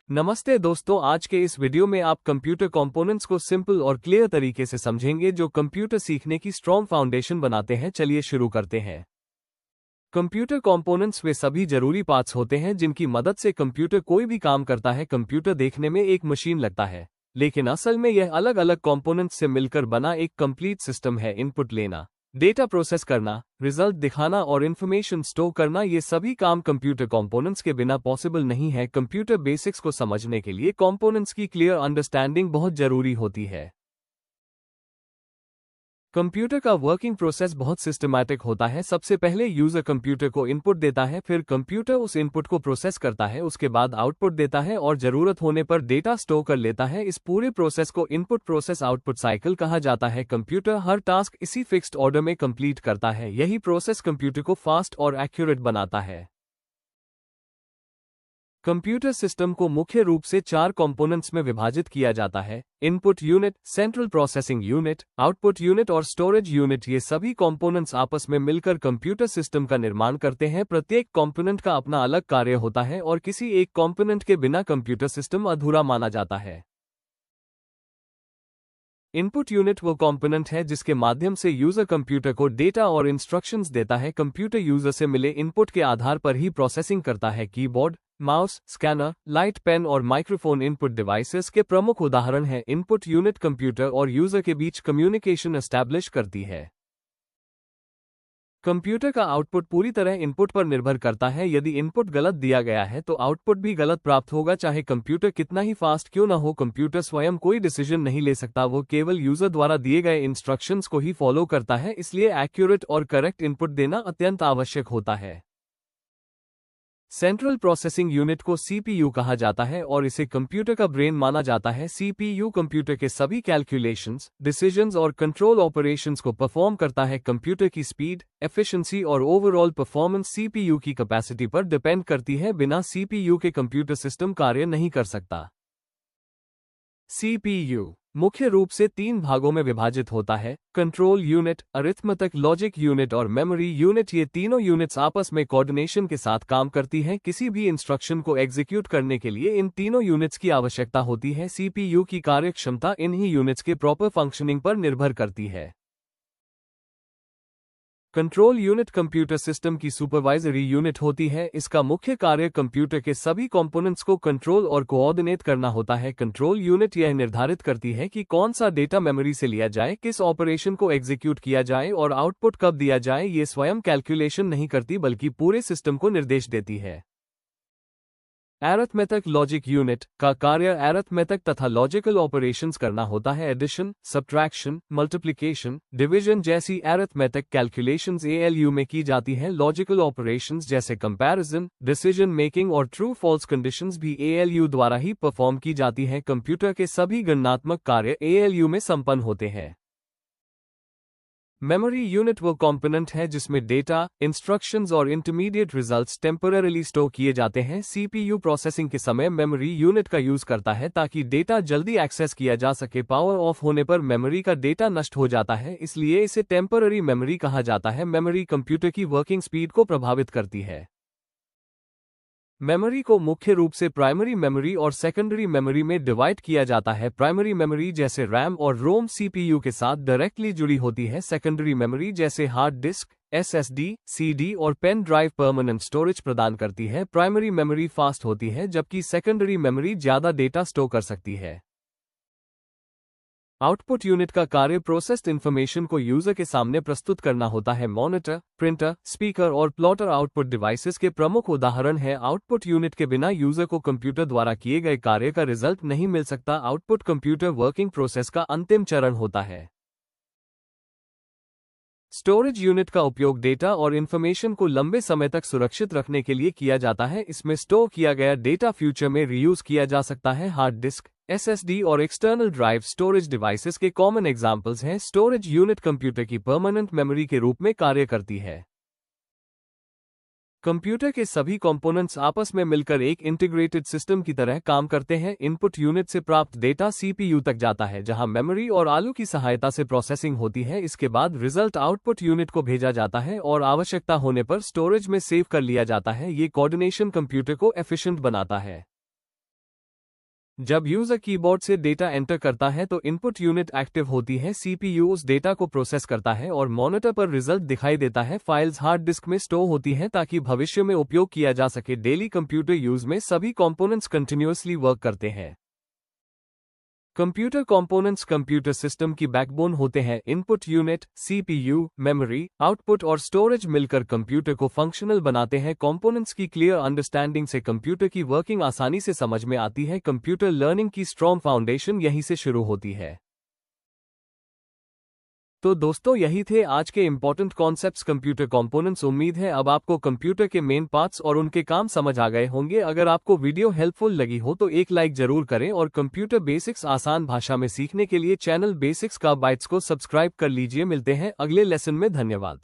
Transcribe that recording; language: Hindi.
नमस्ते दोस्तों, आज के इस वीडियो में आप कंप्यूटर कंपोनेंट्स को सिंपल और क्लियर तरीके से समझेंगे जो कंप्यूटर सीखने की स्ट्रॉन्ग फाउंडेशन बनाते हैं। चलिए शुरू करते हैं। कंप्यूटर कंपोनेंट्स वे सभी जरूरी पार्ट्स होते हैं जिनकी मदद से कंप्यूटर कोई भी काम करता है। कंप्यूटर देखने में एक मशीन लगता है, लेकिन असल में यह अलग अलग कंपोनेंट्स से मिलकर बना एक कंप्लीट सिस्टम है। इनपुट लेना, डेटा प्रोसेस करना, रिजल्ट दिखाना और इन्फॉर्मेशन स्टोर करना, ये सभी काम कंप्यूटर कंपोनेंट्स के बिना पॉसिबल नहीं है। कंप्यूटर बेसिक्स को समझने के लिए कंपोनेंट्स की क्लियर अंडरस्टैंडिंग बहुत जरूरी होती है। कंप्यूटर का वर्किंग प्रोसेस बहुत सिस्टमैटिक होता है। सबसे पहले यूजर कंप्यूटर को इनपुट देता है, फिर कंप्यूटर उस इनपुट को प्रोसेस करता है, उसके बाद आउटपुट देता है और जरूरत होने पर डेटा स्टोर कर लेता है। इस पूरे प्रोसेस को इनपुट प्रोसेस आउटपुट साइकिल कहा जाता है। कंप्यूटर हर टास्क इसी फिक्स्ड ऑर्डर में कंप्लीट करता है। यही प्रोसेस कंप्यूटर को फास्ट और एक्यूरेट बनाता है। कंप्यूटर सिस्टम को मुख्य रूप से 4 कंपोनेंट्स में विभाजित किया जाता है: input unit, central processing unit, output unit और स्टोरेज यूनिट। ये सभी कंपोनेंट्स आपस में मिलकर कंप्यूटर सिस्टम का निर्माण करते हैं। प्रत्येक कंपोनेंट का अपना अलग कार्य होता है और किसी एक कंपोनेंट के बिना कंप्यूटर सिस्टम अधूरा माना जाता है। इनपुट यूनिट वो कंपोनेंट है जिसके माध्यम से यूजर कंप्यूटर को डेटा और इंस्ट्रक्शंस देता है। कंप्यूटर यूजर से मिले इनपुट के आधार पर ही प्रोसेसिंग करता है। Keyboard, mouse, scanner, light pen और माइक्रोफोन इनपुट डिवाइसेस के प्रमुख उदाहरण हैं। इनपुट यूनिट कंप्यूटर और यूजर के बीच कम्युनिकेशन एस्टैब्लिश करती है। कंप्यूटर का आउटपुट पूरी तरह इनपुट पर निर्भर करता है। यदि इनपुट गलत दिया गया है तो आउटपुट भी गलत प्राप्त होगा, चाहे कंप्यूटर कितना ही फास्ट क्यों न हो। कंप्यूटर स्वयं कोई डिसीजन नहीं ले सकता, वो केवल यूजर द्वारा दिए गए इंस्ट्रक्शंस को ही फॉलो करता है। इसलिए एक्यूरेट और करेक्ट इनपुट देना अत्यंत आवश्यक होता है। सेंट्रल प्रोसेसिंग यूनिट को सीपीयू कहा जाता है और इसे कंप्यूटर का ब्रेन माना जाता है। सीपीयू कंप्यूटर के सभी कैलकुलेशंस, डिसीजंस और कंट्रोल ऑपरेशंस को परफॉर्म करता है। कंप्यूटर की स्पीड, एफिशिएंसी और ओवरऑल परफॉर्मेंस सीपीयू की कैपेसिटी पर डिपेंड करती है। बिना सीपीयू के कंप्यूटर सिस्टम कार्य नहीं कर सकता। सीपीयू मुख्य रूप से 3 भागों में विभाजित होता है: control unit, arithmetic logic unit और मेमोरी यूनिट। ये तीनों यूनिट्स आपस में कोऑर्डिनेशन के साथ काम करती हैं। किसी भी इंस्ट्रक्शन को एग्जीक्यूट करने के लिए इन तीनों यूनिट्स की आवश्यकता होती है। सीपीयू की कार्यक्षमता इन्हीं यूनिट्स के प्रॉपर फंक्शनिंग पर निर्भर करती है। कंट्रोल यूनिट कंप्यूटर सिस्टम की सुपरवाइजरी यूनिट होती है। इसका मुख्य कार्य कंप्यूटर के सभी कंपोनेंट्स को कंट्रोल और कोऑर्डिनेट करना होता है। कंट्रोल यूनिट यह निर्धारित करती है कि कौन सा डेटा मेमोरी से लिया जाए, किस ऑपरेशन को एग्जीक्यूट किया जाए और आउटपुट कब दिया जाए। ये स्वयं कैलकुलेशन नहीं करती बल्कि पूरे सिस्टम को निर्देश देती है। अरिथमेटिक लॉजिक यूनिट का कार्य अरिथमेटिक तथा लॉजिकल ऑपरेशंस करना होता है। एडिशन, सब्ट्रैक्शन, मल्टीप्लिकेशन, डिवीजन जैसी अरिथमेटिक कैलकुलेशंस एएलयू में की जाती हैं। लॉजिकल ऑपरेशंस जैसे कंपैरिजन, डिसीजन मेकिंग और ट्रू फॉल्स कंडीशंस भी एएलयू द्वारा ही परफॉर्म की जाती हैं। कंप्यूटर के सभी गणनात्मक कार्य एएलयू में संपन्न होते हैं। मेमोरी यूनिट वो कंपोनेंट है जिसमें डेटा, इंस्ट्रक्शंस और इंटरमीडिएट रिजल्ट्स टेम्पररीली स्टोर किए जाते हैं। सीपीयू प्रोसेसिंग के समय मेमोरी यूनिट का यूज करता है ताकि डेटा जल्दी एक्सेस किया जा सके। पावर ऑफ होने पर मेमोरी का डेटा नष्ट हो जाता है, इसलिए इसे टेम्पररी मेमोरी कहा जाता है। मेमोरी कंप्यूटर की वर्किंग स्पीड को प्रभावित करती है। मेमोरी को मुख्य रूप से प्राइमरी मेमोरी और सेकेंडरी मेमोरी में डिवाइड किया जाता है। प्राइमरी मेमोरी जैसे रैम और रोम सीपीयू के साथ डायरेक्टली जुड़ी होती है। सेकेंडरी मेमोरी जैसे हार्ड डिस्क, एसएसडी, सीडी और पेन ड्राइव परमानेंट स्टोरेज प्रदान करती है। प्राइमरी मेमोरी फास्ट होती है जबकि सेकेंडरी मेमोरी ज्यादा डेटा स्टोर कर सकती है। आउटपुट यूनिट का कार्य प्रोसेस्ड इंफॉर्मेशन को यूजर के सामने प्रस्तुत करना होता है। मॉनिटर, प्रिंटर, स्पीकर और प्लॉटर आउटपुट डिवाइसेस के प्रमुख उदाहरण हैं। आउटपुट यूनिट के बिना यूजर को कंप्यूटर द्वारा किए गए कार्य का रिजल्ट नहीं मिल सकता। आउटपुट कंप्यूटर वर्किंग प्रोसेस का अंतिम चरण होता है। स्टोरेज यूनिट का उपयोग डेटा और इंफॉर्मेशन को लंबे समय तक सुरक्षित रखने के लिए किया जाता है। इसमें स्टोर किया गया डेटा फ्यूचर में रीयूज किया जा सकता है। हार्ड डिस्क, एसएसडी और एक्सटर्नल ड्राइव स्टोरेज डिवाइसेस के कॉमन एग्जाम्पल्स हैं। स्टोरेज यूनिट कंप्यूटर की परमानेंट मेमोरी के रूप में कार्य करती है। कंप्यूटर के सभी कंपोनेंट्स आपस में मिलकर एक इंटीग्रेटेड सिस्टम की तरह काम करते हैं। इनपुट यूनिट से प्राप्त डेटा सीपीयू तक जाता है, जहां मेमोरी और आलू की सहायता से प्रोसेसिंग होती है। इसके बाद रिजल्ट आउटपुट यूनिट को भेजा जाता है और आवश्यकता होने पर स्टोरेज में सेव कर लिया जाता है। ये कोऑर्डिनेशन कंप्यूटर को एफिशिएंट बनाता है। जब यूजर कीबोर्ड से डेटा एंटर करता है तो इनपुट यूनिट एक्टिव होती है, सीपीयू उस डेटा को प्रोसेस करता है और मॉनिटर पर रिजल्ट दिखाई देता है। फाइल्स हार्ड डिस्क में स्टोर होती हैं ताकि भविष्य में उपयोग किया जा सके। डेली कंप्यूटर यूज में सभी कंपोनेंट्स कंटिन्यूअसली वर्क करते हैं। कंप्यूटर कंपोनेंट्स कंप्यूटर सिस्टम की बैकबोन होते हैं। Input unit, CPU, memory, output और स्टोरेज मिलकर कंप्यूटर को फंक्शनल बनाते हैं। कंपोनेंट्स की क्लियर अंडरस्टैंडिंग से कंप्यूटर की वर्किंग आसानी से समझ में आती है। कंप्यूटर लर्निंग की स्ट्रॉन्ग फाउंडेशन यहीं से शुरू होती है। तो दोस्तों, यही थे आज के इंपॉर्टेंट कॉन्सेप्ट्स कंप्यूटर कंपोनेंट्स। उम्मीद है अब आपको कंप्यूटर के मेन पार्ट्स और उनके काम समझ आ गए होंगे। अगर आपको वीडियो हेल्पफुल लगी हो तो एक लाइक जरूर करें और कंप्यूटर बेसिक्स आसान भाषा में सीखने के लिए चैनल बेसिक्स का बाइट्स को सब्सक्राइब कर लीजिए। मिलते हैं अगले लेसन में। धन्यवाद।